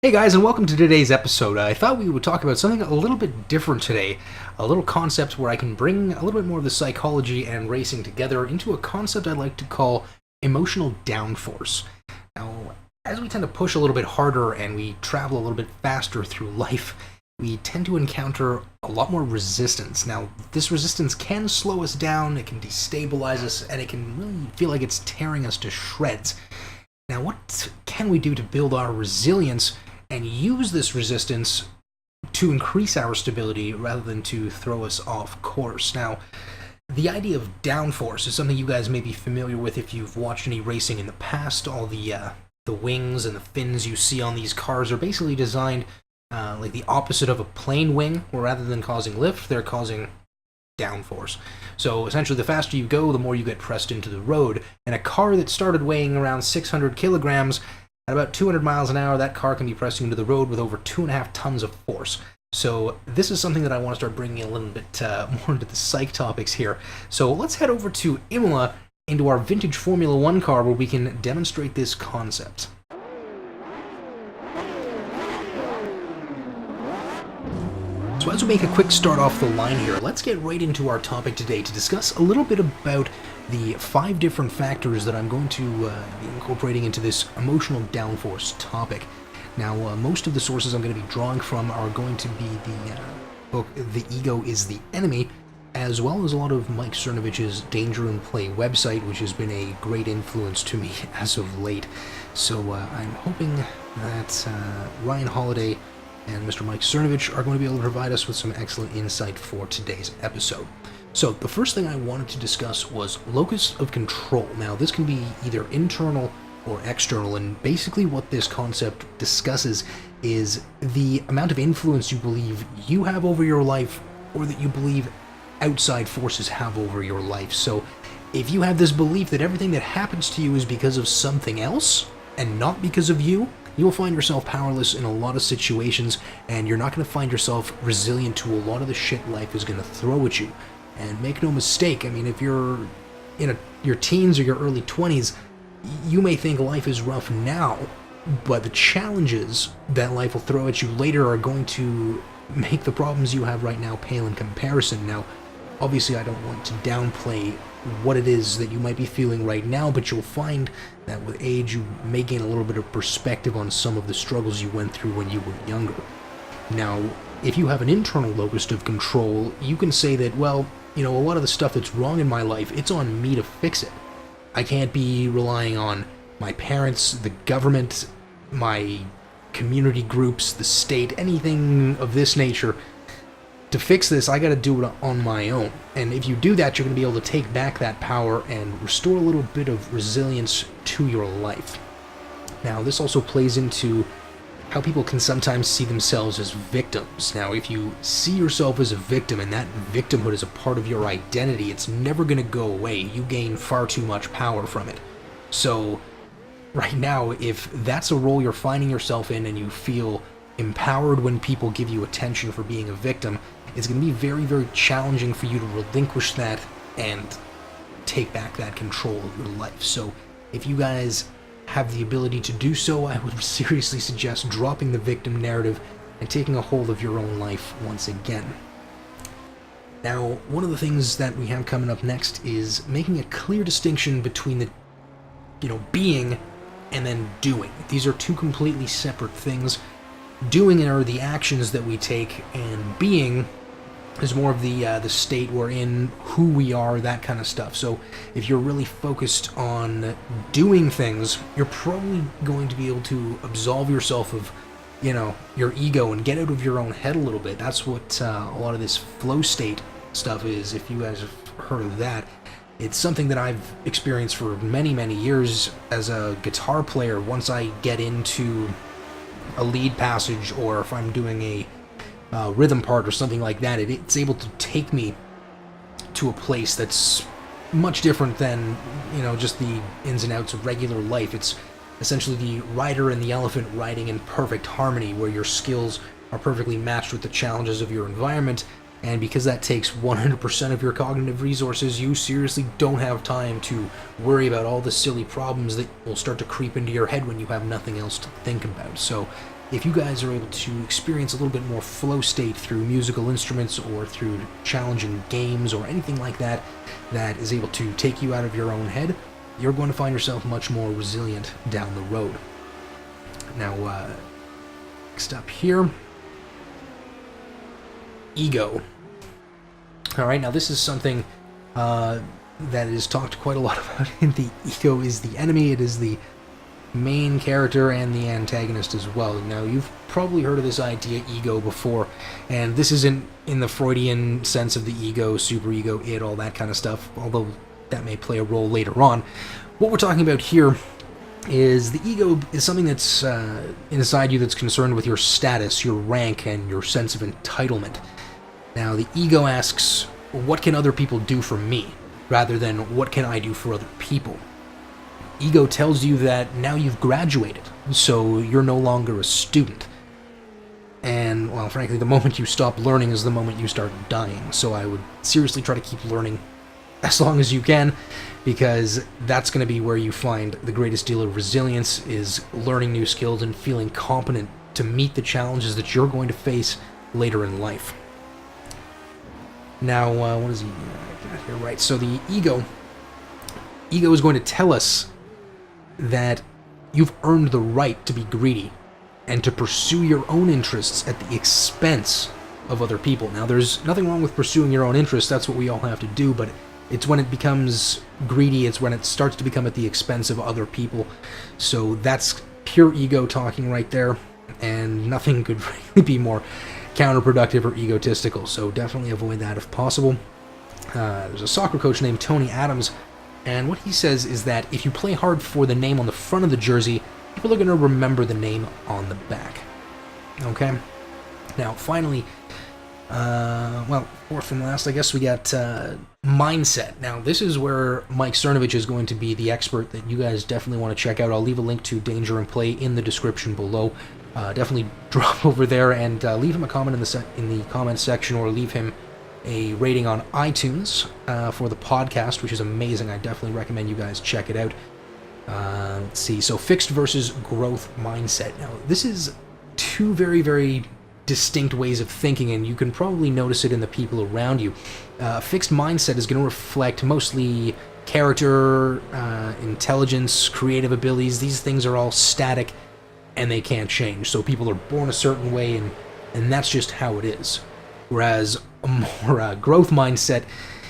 Hey guys, and welcome to today's episode. I thought we would talk about something a little bit different today, a little concept where I can bring a little bit more of the psychology and racing together into a concept I'd like to call emotional downforce. Now, as we tend to push a little bit harder and we travel a little bit faster through life, we tend to encounter a lot more resistance. Now, this resistance can slow us down, it can destabilize us, and it can really feel like it's tearing us to shreds. Now, what can we do to build our resilience and use this resistance to increase our stability rather than to throw us off course? Now, the idea of downforce is something you guys may be familiar with if you've watched any racing in the past. All the wings and the fins you see on these cars are basically designed like the opposite of a plane wing, where rather than causing lift, they're causing downforce. So essentially, the faster you go, the more you get pressed into the road. And a car that started weighing around 600 kilograms, at about 200 miles an hour, that car can be pressing into the road with over 2.5 tons of force. So this is something that I want to start bringing a little bit more into the psych topics here. So let's head over to Imola into our vintage Formula One car where we can demonstrate this concept. So as we make a quick start off the line here, let's get right into our topic today to discuss a little bit about the 5 different factors that I'm going to be incorporating into this emotional downforce topic. Now, most of the sources I'm going to be drawing from are going to be the book The Ego is the Enemy, as well as a lot of Mike Cernovich's Danger in Play website, which has been a great influence to me as of late. So I'm hoping that Ryan Holiday and Mr. Mike Cernovich are going to be able to provide us with some excellent insight for today's episode. So the first thing I wanted to discuss was Locus of Control. Now, this can be either internal or external, and basically what this concept discusses is the amount of influence you believe you have over your life or that you believe outside forces have over your life. So if you have this belief that everything that happens to you is because of something else and not because of you, you will find yourself powerless in a lot of situations, and you're not going to find yourself resilient to a lot of the shit life is going to throw at you. And make no mistake, I mean, if you're in your teens or your early 20s, you may think life is rough now, but the challenges that life will throw at you later are going to make the problems you have right now pale in comparison. Now, obviously, I don't want to downplay what it is that you might be feeling right now, but you'll find that with age you may gain a little bit of perspective on some of the struggles you went through when you were younger. Now, if you have an internal locus of control, you can say that, well, you know, a lot of the stuff that's wrong in my life, it's on me to fix it. I can't be relying on my parents, the government, my community groups, the state, anything of this nature. To fix this, I gotta do it on my own. And if you do that, you're gonna be able to take back that power and restore a little bit of resilience to your life. Now, this also plays into how people can sometimes see themselves as victims. Now, if you see yourself as a victim and that victimhood is a part of your identity, it's never gonna go away. You gain far too much power from it. So, right now, if that's a role you're finding yourself in and you feel empowered when people give you attention for being a victim, it's going to be very, very challenging for you to relinquish that and take back that control of your life. So if you guys have the ability to do so, I would seriously suggest dropping the victim narrative and taking a hold of your own life once again. Now, one of the things that we have coming up next is making a clear distinction between the, being and then doing. These are two completely separate things. Doing are the actions that we take, and being is more of the state we're in, who we are, that kind of stuff. So if you're really focused on doing things, you're probably going to be able to absolve yourself of, your ego and get out of your own head a little bit. That's what a lot of this flow state stuff is, if you guys have heard of that. It's something that I've experienced for many, many years as a guitar player. Once I get into a lead passage, or if I'm doing a rhythm part or something like that, it's able to take me to a place that's much different than, just the ins and outs of regular life. It's essentially the rider and the elephant riding in perfect harmony, where your skills are perfectly matched with the challenges of your environment, and because that takes 100% of your cognitive resources, you seriously don't have time to worry about all the silly problems that will start to creep into your head when you have nothing else to think about. So if you guys are able to experience a little bit more flow state through musical instruments or through challenging games or anything like that, that is able to take you out of your own head, you're going to find yourself much more resilient down the road. Now, next up here, ego. Alright, now this is something that is talked quite a lot about. The ego is the enemy, it is the main character and the antagonist as well. Now, you've probably heard of this idea, ego, before, and this isn't in the Freudian sense of the ego, superego, id, all that kind of stuff, although that may play a role later on. What we're talking about here is the ego is something that's inside you that's concerned with your status, your rank, and your sense of entitlement. Now, the ego asks, what can other people do for me, rather than what can I do for other people? Ego tells you that now you've graduated, so you're no longer a student. And, well, frankly, the moment you stop learning is the moment you start dying, so I would seriously try to keep learning as long as you can, because that's going to be where you find the greatest deal of resilience, is learning new skills and feeling competent to meet the challenges that you're going to face later in life. Now, what is he got here? Right, so the ego is going to tell us that you've earned the right to be greedy and to pursue your own interests at the expense of other people. Now, there's nothing wrong with pursuing your own interests, that's what we all have to do, but it's when it becomes greedy, it's when it starts to become at the expense of other people. So that's pure ego talking right there, and nothing could really be more counterproductive or egotistical, so definitely avoid that if possible. There's a soccer coach named Tony Adams, and what he says is that if you play hard for the name on the front of the jersey, people are going to remember the name on the back. Okay? Now, finally, fourth and last, I guess we got mindset. Now, this is where Mike Cernovich is going to be the expert that you guys definitely want to check out. I'll leave a link to Danger and Play in the description below. Definitely drop over there and leave him a comment in the comments section, or leave him a rating on iTunes for the podcast, which is amazing. I definitely recommend you guys check it out. Let's see. So, fixed versus growth mindset. Now, this is two very, very distinct ways of thinking, and you can probably notice it in the people around you. Fixed mindset is going to reflect mostly character, intelligence, creative abilities. These things are all static, and they can't change. So people are born a certain way, and that's just how it is. Whereas a more growth mindset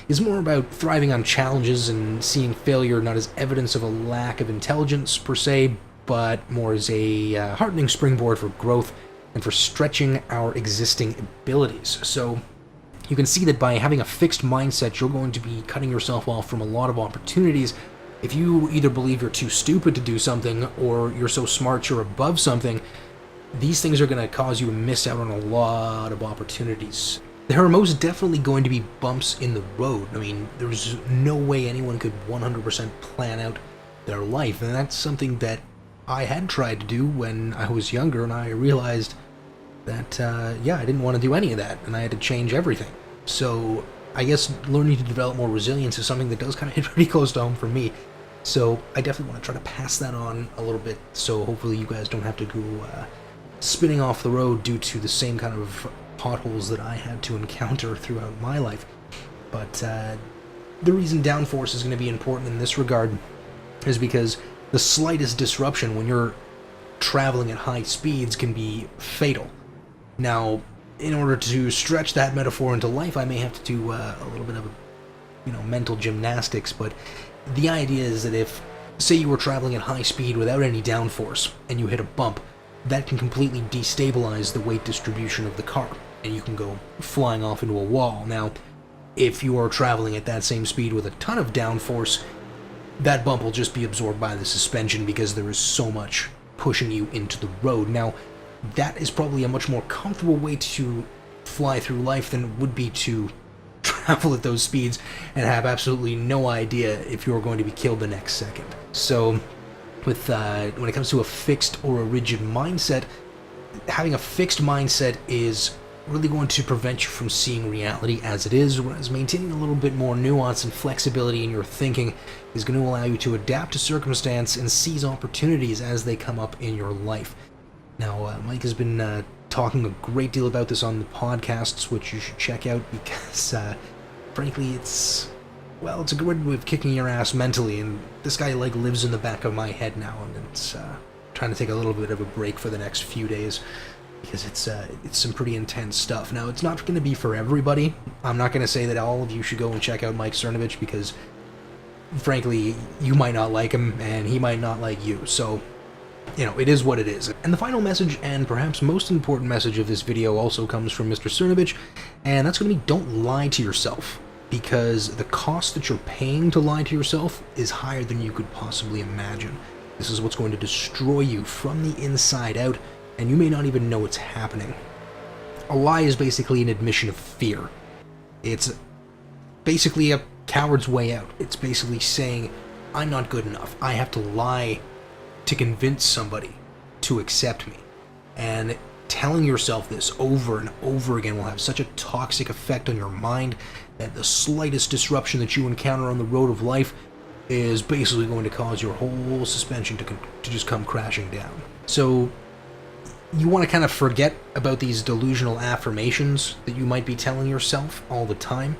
is more about thriving on challenges and seeing failure not as evidence of a lack of intelligence per se, but more as a heartening springboard for growth and for stretching our existing abilities. So you can see that by having a fixed mindset, you're going to be cutting yourself off from a lot of opportunities. If you either believe you're too stupid to do something, or you're so smart you're above something, these things are going to cause you to miss out on a lot of opportunities. There are most definitely going to be bumps in the road. I mean, there's no way anyone could 100% plan out their life, and that's something that I had tried to do when I was younger, and I realized that, I didn't want to do any of that, and I had to change everything. So I guess learning to develop more resilience is something that does kind of hit pretty close to home for me. So I definitely want to try to pass that on a little bit, so hopefully you guys don't have to go spinning off the road due to the same kind of potholes that I had to encounter throughout my life. But the reason downforce is going to be important in this regard is because the slightest disruption when you're traveling at high speeds can be fatal. Now, in order to stretch that metaphor into life, I may have to do a little bit of mental gymnastics, but the idea is that if, say you were traveling at high speed without any downforce, and you hit a bump, that can completely destabilize the weight distribution of the car, and you can go flying off into a wall. Now, if you are traveling at that same speed with a ton of downforce, that bump will just be absorbed by the suspension because there is so much pushing you into the road. Now, that is probably a much more comfortable way to fly through life than it would be to travel at those speeds and have absolutely no idea if you're going to be killed the next second. So, with when it comes to a fixed or a rigid mindset, having a fixed mindset is really going to prevent you from seeing reality as it is, whereas maintaining a little bit more nuance and flexibility in your thinking is going to allow you to adapt to circumstance and seize opportunities as they come up in your life. Now, Mike has been talking a great deal about this on the podcasts, which you should check out because, frankly, it's a good way of kicking your ass mentally, and this guy, lives in the back of my head now, and it's trying to take a little bit of a break for the next few days because it's some pretty intense stuff. Now, it's not going to be for everybody. I'm not going to say that all of you should go and check out Mike Cernovich because, frankly, you might not like him, and he might not like you, so it is what it is. And the final message, and perhaps most important message of this video, also comes from Mr. Cernovich, and that's going to be don't lie to yourself, because the cost that you're paying to lie to yourself is higher than you could possibly imagine. This is what's going to destroy you from the inside out, and you may not even know it's happening. A lie is basically an admission of fear. It's basically a coward's way out. It's basically saying, I'm not good enough. I have to lie to convince somebody to accept me. And telling yourself this over and over again will have such a toxic effect on your mind that the slightest disruption that you encounter on the road of life is basically going to cause your whole suspension to just come crashing down. So you want to kind of forget about these delusional affirmations that you might be telling yourself all the time.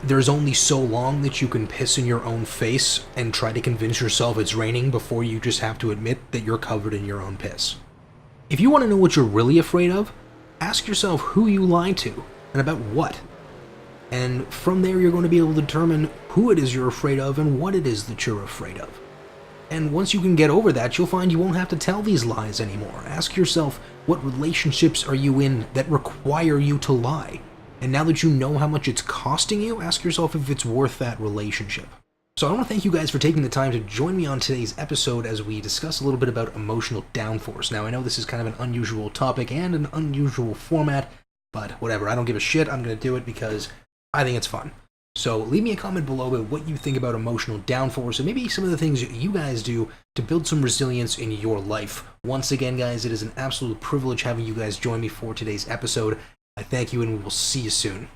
There's only so long that you can piss in your own face and try to convince yourself it's raining before you just have to admit that you're covered in your own piss. If you want to know what you're really afraid of, ask yourself who you lied to and about what. And from there you're going to be able to determine who it is you're afraid of and what it is that you're afraid of. And once you can get over that, you'll find you won't have to tell these lies anymore. Ask yourself, what relationships are you in that require you to lie? And now that you know how much it's costing you, ask yourself if it's worth that relationship. So I want to thank you guys for taking the time to join me on today's episode as we discuss a little bit about emotional downforce. Now, I know this is kind of an unusual topic and an unusual format, but whatever, I don't give a shit. I'm going to do it because I think it's fun. So leave me a comment below about what you think about emotional downforce and maybe some of the things that you guys do to build some resilience in your life. Once again, guys, it is an absolute privilege having you guys join me for today's episode. I thank you, and we will see you soon.